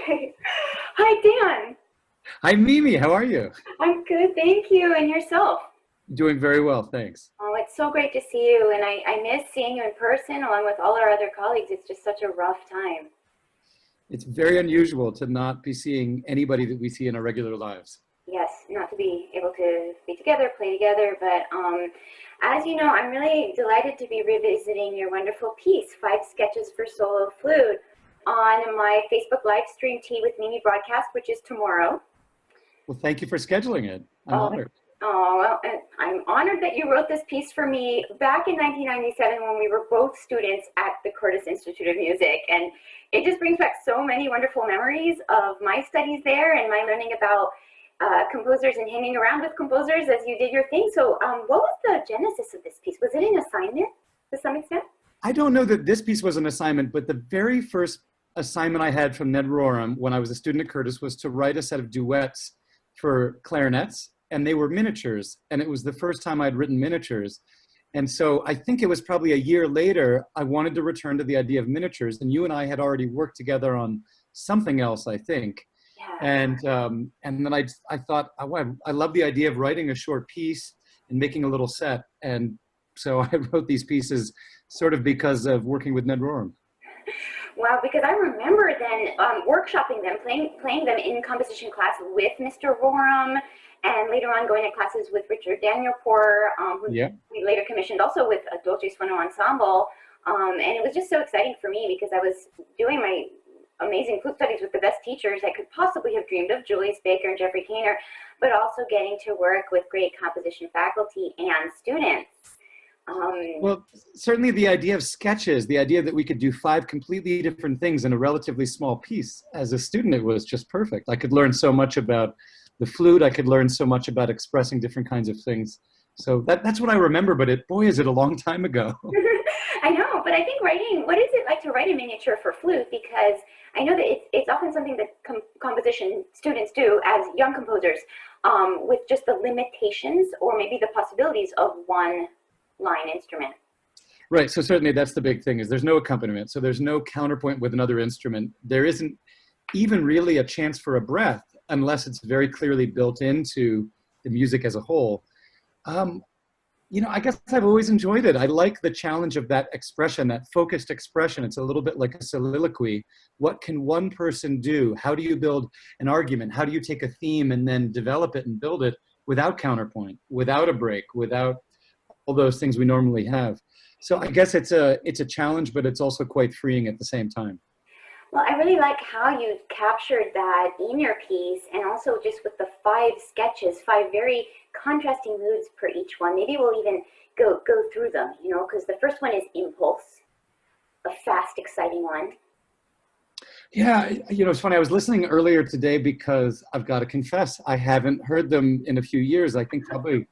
Hi, Dan. Hi, Mimi. How are you? I'm good, thank you. And yourself? Doing very well, thanks. Oh, it's so great to see you. And I miss seeing you in person along with all our other colleagues. It's just such a rough time. It's very unusual to not be seeing anybody that we see in our regular lives. Yes, not to be able to be together, play together. But as you know, I'm really delighted to be revisiting your wonderful piece, Five Sketches for Solo Flute, on my Facebook live stream Tea with Mimi broadcast, which is tomorrow. Well, thank you for scheduling it. I'm Oh, honored. oh, well, and I'm honored that you wrote this piece for me back in 1997 when we were both students at the Curtis Institute of Music. And it just brings back so many wonderful memories of my studies there and my learning about composers and hanging around with composers as you did your thing. So what was the genesis of this piece? Was it an assignment to some extent? I don't know that this piece was an assignment, but the very first assignment I had from Ned Rorem when I was a student at Curtis was to write a set of duets for clarinets, and they were miniatures. And it was the first time I'd written miniatures. And so I think it was probably a year later, I wanted to return to the idea of miniatures. And you and I had already worked together on something else, I think. Yeah. And then I thought, oh, I love the idea of writing a short piece and making a little set. And so I wrote these pieces sort of because of working with Ned Rorem. Wow, because I remember then workshopping them, playing them in composition class with Mr. Rorem, and later on going to classes with Richard Daniel, who Yeah. we later commissioned also with a Dolce Suono Ensemble. And it was just so exciting for me because I was doing my amazing flute studies with the best teachers I could possibly have dreamed of, Julius Baker and Jeffrey Kainer, but also getting to work with great composition faculty and students. Well, certainly the idea of sketches, the idea that we could do 5 completely different things in a relatively small piece. As a student, it was just perfect. I could learn so much about the flute. I could learn so much about expressing different kinds of things. So that's what I remember, but boy, is it a long time ago. I know, but I think what is it like to write a miniature for flute? Because I know that it's often something that composition students do as young composers with just the limitations or maybe the possibilities of one line instrument. Right, so certainly that's the big thing is there's no accompaniment. So there's no counterpoint with another instrument. There isn't even really a chance for a breath unless it's very clearly built into the music as a whole. I guess I've always enjoyed it. I like the challenge of that expression, that focused expression. It's a little bit like a soliloquy. What can one person do? How do you build an argument? How do you take a theme and then develop it and build it without counterpoint, without a break, without all those things we normally have? So I guess it's a challenge, but it's also quite freeing at the same time. Well, I really like how you captured that in your piece, and also just with the 5 sketches, 5 very contrasting moods per each one. Maybe we'll even go through them, because the first one is impulse, a fast, exciting one. Yeah, it's funny. I was listening earlier today because I've got to confess, I haven't heard them in a few years. I think probably,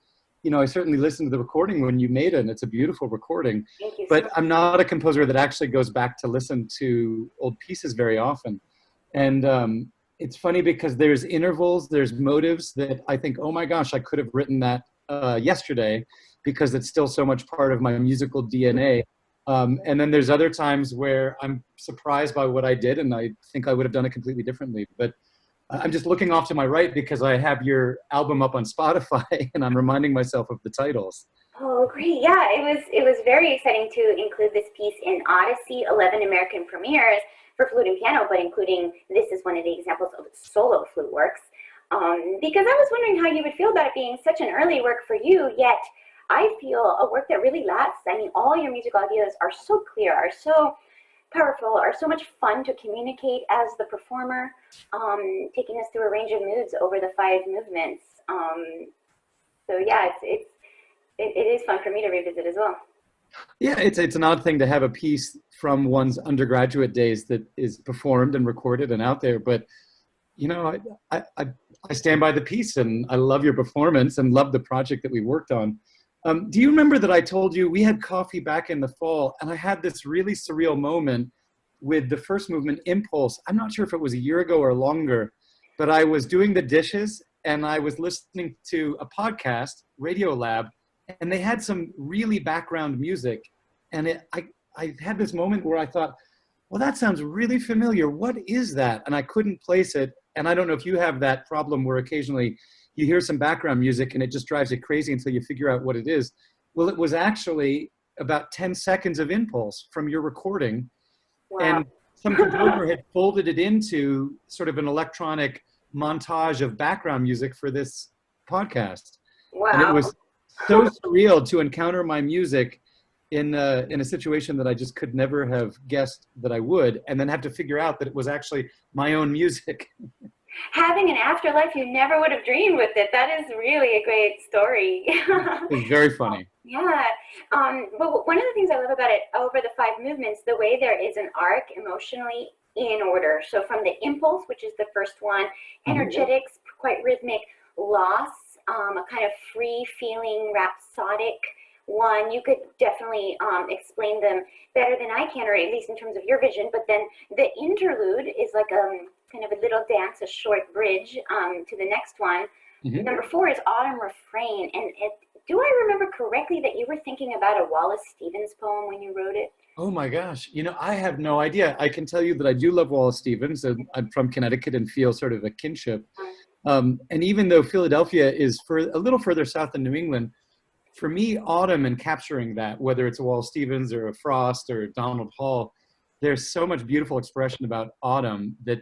I certainly listened to the recording when you made it, and it's a beautiful recording. Thank you so But much. I'm not a composer that actually goes back to listen to old pieces very often. And it's funny because there's intervals, there's motives that I think, oh my gosh, I could have written that yesterday because it's still so much part of my musical DNA. And then there's other times where I'm surprised by what I did and I think I would have done it completely differently. But I'm just looking off to my right because I have your album up on Spotify and I'm reminding myself of the titles. Oh, great. Yeah, it was very exciting to include this piece in Odyssey, 11 American premieres for flute and piano, but including this is one of the examples of solo flute works. Because I was wondering how you would feel about it being such an early work for you, yet I feel a work that really lasts. I mean, all your musical ideas are so clear, are so powerful, are so much fun to communicate as the performer, taking us through a range of moods over the 5 movements. So yeah, it is fun for me to revisit as well. Yeah, it's an odd thing to have a piece from one's undergraduate days that is performed and recorded and out there. But I stand by the piece and I love your performance and love the project that we worked on. Do you remember that I told you we had coffee back in the fall and I had this really surreal moment with the first movement, Impulse? I'm not sure if it was a year ago or longer, but I was doing the dishes and I was listening to a podcast, Radio Lab, and they had some really background music. And I had this moment where I thought, well, that sounds really familiar. What is that? And I couldn't place it. And I don't know if you have that problem where occasionally you hear some background music and it just drives you crazy until you figure out what it is. Well, it was actually about 10 seconds of impulse from your recording. Wow. And some composer had folded it into sort of an electronic montage of background music for this podcast. And it Wow. was so surreal to encounter my music in a situation that I just could never have guessed that I would, and then have to figure out that it was actually my own music. Having an afterlife you never would have dreamed with it. That is really a great story. It's very funny. Yeah. But one of the things I love about it, over the 5 movements, the way there is an arc emotionally in order. So from the impulse, which is the first one, energetics, quite rhythmic, loss, a kind of free feeling, rhapsodic one. You could definitely explain them better than I can, or at least in terms of your vision. But then the interlude is like kind of a little dance, a short bridge to the next one. Number 4 is autumn refrain. And do I remember correctly that you were thinking about a Wallace Stevens poem when you wrote it? Oh my gosh. You know, I have no idea. I can tell you that I do love Wallace Stevens. And I'm from Connecticut and feel sort of a kinship. And even though Philadelphia is a little further south than New England, for me, autumn and capturing that, whether it's a Wallace Stevens or a Frost or Donald Hall, there's so much beautiful expression about autumn that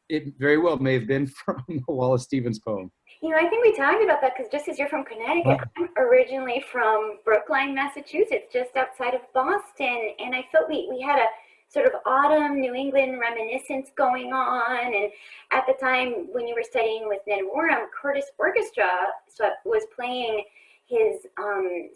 it very well may have been from a Wallace Stevens poem. You know, I think we talked about that because just as you're from Connecticut, I'm originally from Brookline, Massachusetts, just outside of Boston. And I felt we had a sort of autumn New England reminiscence going on. And at the time when you were studying with Ned Warham, Curtis Orchestra was playing his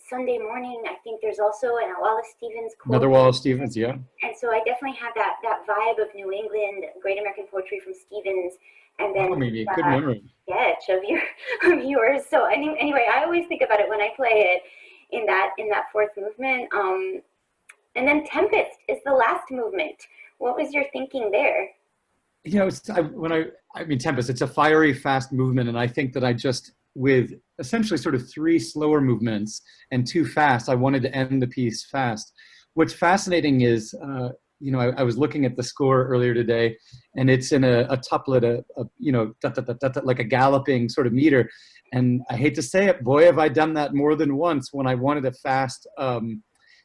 Sunday morning. I think there's also a Wallace Stevens quote. Another Wallace Stevens, yeah. And so I definitely have that vibe of New England, great American poetry from Stevens, and then maybe a good memory. sketch of yours. So anyway, I always think about it when I play it in that 4th movement. And then Tempest is the last movement. What was your thinking there? You know, Tempest, it's a fiery, fast movement, and I think that I just, with essentially sort of 3 slower movements and 2 fast, I wanted to end the piece fast. What's fascinating is, you know, I was looking at the score earlier today, and it's in a tuplet, you know, like a galloping sort of meter. And I hate to say it, boy, have I done that more than once when I wanted a fast,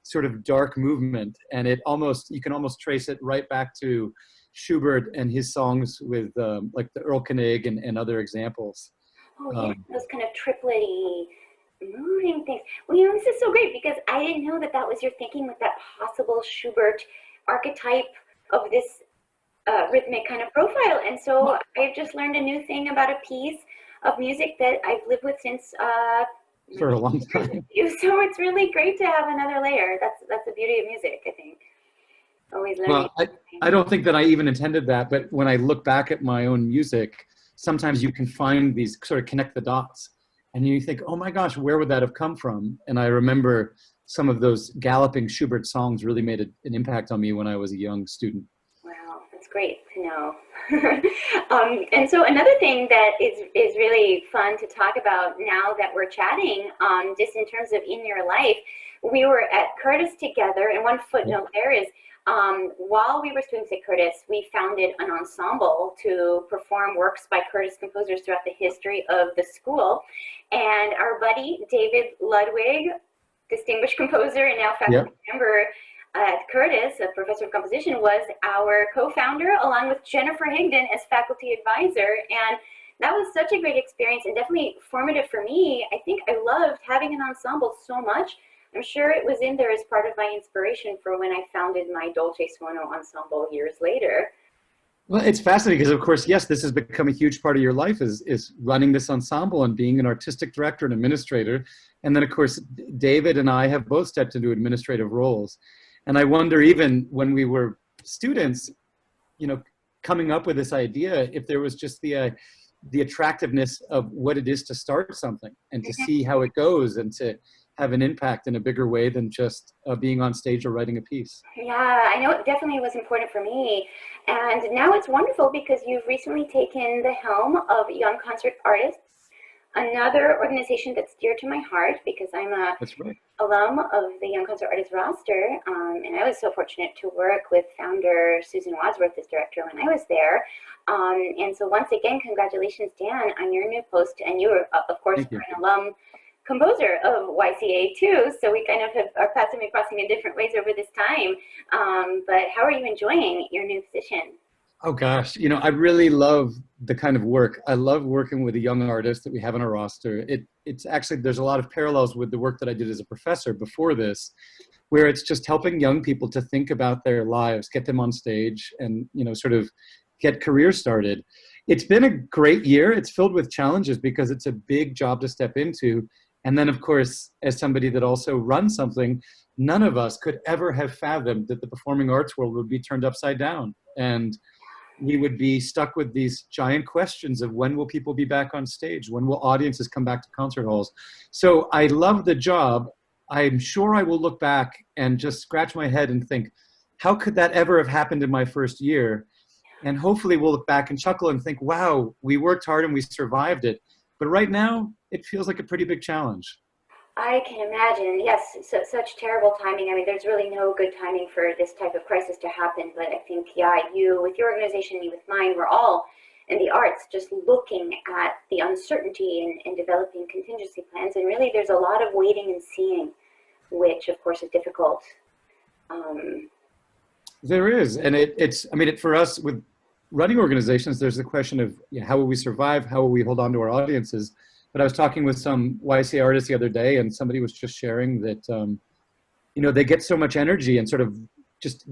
sort of dark movement. And you can almost trace it right back to Schubert and his songs with like the Erlkönig and other examples. Oh, yeah, those kind of triplety moving things. Well, you know, this is so great because I didn't know that was your thinking with that possible Schubert archetype of this rhythmic kind of profile. And so I've just learned a new thing about a piece of music that I've lived with since for a long time. So it's really great to have another layer. That's the beauty of music, I think. Always learning. Well, I don't think that I even intended that, but when I look back at my own music, sometimes you can find these, sort of connect the dots, and you think, oh my gosh, where would that have come from? And I remember some of those galloping Schubert songs really made an impact on me when I was a young student. Wow, that's great to know. And so another thing that is really fun to talk about now that we're chatting, just in terms of in your life, we were at Curtis together, and one footnote there is, while we were students at Curtis, we founded an ensemble to perform works by Curtis composers throughout the history of the school. And our buddy, David Ludwig, distinguished composer and now faculty member at Curtis, a professor of composition, was our co-founder, along with Jennifer Higdon as faculty advisor. And that was such a great experience and definitely formative for me. I think I loved having an ensemble so much. I'm sure it was in there as part of my inspiration for when I founded my Dolce Suono ensemble years later. Well, it's fascinating because, of course, yes, this has become a huge part of your life, is running this ensemble and being an artistic director and administrator. And then, of course, David and I have both stepped into administrative roles. And I wonder, even when we were students, you know, coming up with this idea, if there was just the attractiveness of what it is to start something and to see how it goes and to have an impact in a bigger way than just being on stage or writing a piece. Yeah, I know it definitely was important for me. And now it's wonderful because you've recently taken the helm of Young Concert Artists, Another organization that's dear to my heart because I'm a That's right. alum of the Young Concert Artists roster, and I was so fortunate to work with founder Susan Wadsworth as director when I was there. And so once again, congratulations, Dan, on your new post. And you were, of course, Thank you. an alum composer of YCA too, so we kind of are passing and crossing in different ways over this time. But how are you enjoying your new position? Oh gosh, I really love the kind of work. I love working with a young artist that we have on our roster. It's actually, there's a lot of parallels with the work that I did as a professor before this, where it's just helping young people to think about their lives, get them on stage, and sort of get careers started. It's been a great year. It's filled with challenges because it's a big job to step into. And then, of course, as somebody that also runs something, none of us could ever have fathomed that the performing arts world would be turned upside down. And we would be stuck with these giant questions of when will people be back on stage? When will audiences come back to concert halls? So I love the job. I'm sure I will look back and just scratch my head and think, how could that ever have happened in my first year? And hopefully we'll look back and chuckle and think, wow, we worked hard and we survived it. But right now, it feels like a pretty big challenge. I can imagine. Yes, such terrible timing. I mean, there's really no good timing for this type of crisis to happen. But I think, yeah, you with your organization, me with mine, we're all in the arts just looking at the uncertainty and developing contingency plans. And really, there's a lot of waiting and seeing, which, of course, is difficult. Um, There is. And I mean, for us with running organizations, there's the question of how will we survive? How will we hold on to our audiences? But I was talking with some YCA artists the other day, and somebody was just sharing that, they get so much energy and sort of just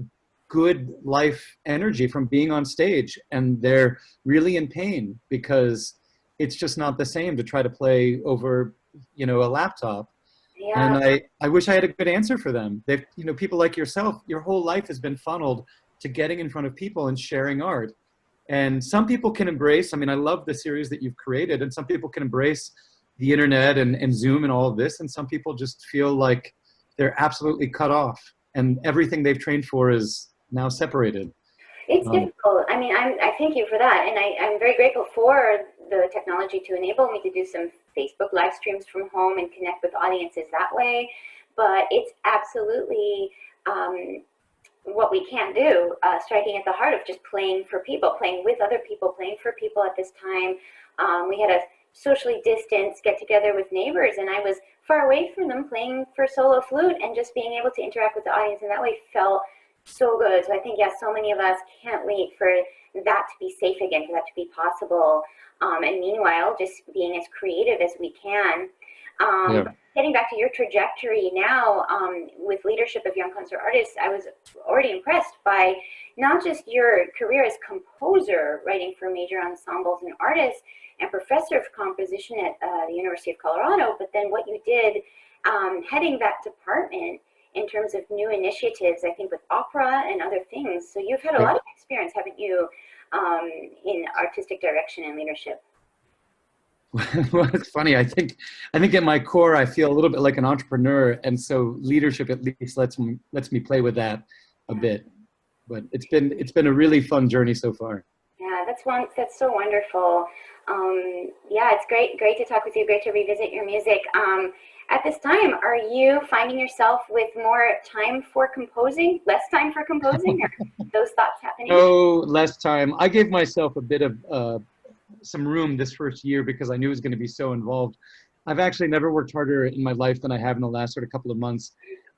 good life energy from being on stage, and they're really in pain because it's just not the same to try to play over, a laptop. yeah. And I wish I had a good answer for them. They've, people like yourself, your whole life has been funneled to getting in front of people and sharing art. And some people can embrace, I mean, I love the series that you've created, and some people can embrace the internet and Zoom and all of this. And some people just feel like they're absolutely cut off and everything they've trained for is now separated. It's Um, difficult. I mean, I thank you for that. And I'm very grateful for the technology to enable me to do some Facebook live streams from home and connect with audiences that way. But it's absolutely what we can do, striking at the heart of just playing for people, playing with other people, playing for people at this time. We had a socially distanced get together with neighbors, and I was far away from them playing for solo flute, and just being able to interact with the audience in that way felt so good. So I think, yeah, so many of us can't wait for that to be safe again, for that to be possible. And meanwhile, just being as creative as we can. yeah. Getting back to your trajectory now, with leadership of young concert artists, I was already impressed by not just your career as composer, writing for major ensembles and artists, and professor of composition at the University of Colorado, but then what you did heading that department in terms of new initiatives, I think with opera and other things. So you've had a lot of experience, haven't you, in artistic direction and leadership? Well, it's funny. I think at my core, I feel a little bit like an entrepreneur, and so leadership at least lets me play with that a bit. But it's been a really fun journey so far. Yeah, that's so wonderful. Yeah, it's great to talk with you. Great to revisit your music. At this time, are you finding yourself with more time for composing, less time for composing, or those thoughts happening? Oh, less time. I gave myself a bit of some room this first year because I knew it was going to be so involved. I've actually never worked harder in my life than I have in the last sort of couple of months.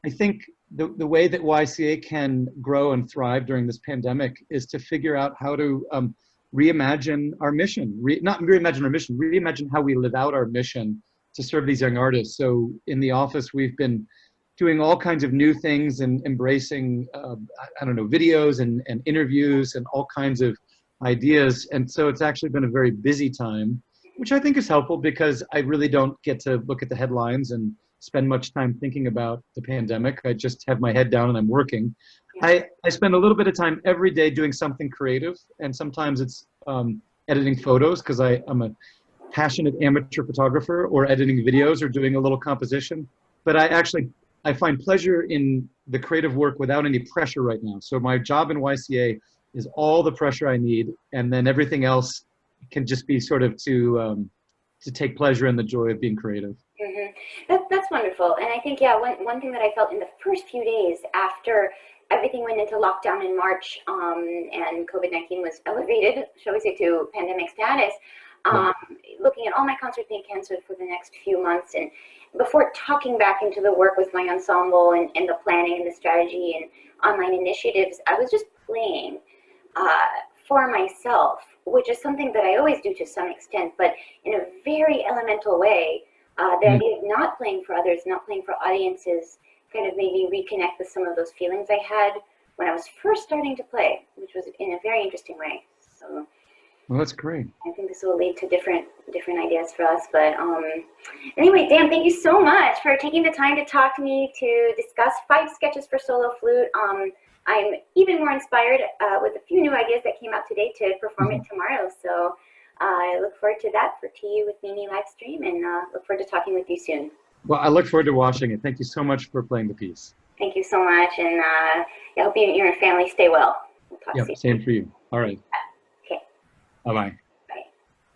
I think the way that YCA can grow and thrive during this pandemic is to figure out how to reimagine our mission, not reimagine our mission, reimagine how we live out our mission to serve these young artists. So in the office, we've been doing all kinds of new things and embracing, I don't know, videos and interviews and all kinds of ideas. And so it's actually been a very busy time, which I think is helpful because I really don't get to look at the headlines and spend much time thinking about the pandemic. I just have my head down and I'm working. Yeah. I spend a little bit of time every day doing something creative, and sometimes it's editing photos because I'm a passionate amateur photographer, or editing videos or doing a little composition. But I find pleasure in the creative work without any pressure right now. So my job in YCA is all the pressure I need, and then everything else can just be sort of to to take pleasure in the joy of being creative. That's wonderful. And I think, yeah, one thing that I felt in the first few days after everything went into lockdown in March, and COVID-19 was elevated, shall we say, to pandemic status, looking at all my concerts being canceled for the next few months, and before talking back into the work with my ensemble and the planning and the strategy and online initiatives, I was just playing for myself, which is something that I always do to some extent, but in a very elemental way. The idea of not playing for others, not playing for audiences, kind of made me reconnect with some of those feelings I had when I was first starting to play, which was in a very interesting way. So, well, that's great. I think this will lead to different ideas for us. But anyway, Dan, thank you so much for taking the time to talk to me to discuss 5 sketches for solo flute. I'm even more inspired with a few new ideas that came out today to perform it tomorrow. So I look forward to that for Tea with Mimi live stream, and look forward to talking with you soon. Well, I look forward to watching it. Thank you so much for playing the piece. Thank you so much, and I hope you and your family stay well. We'll talk soon. Same for you. All right. Okay. Bye-bye.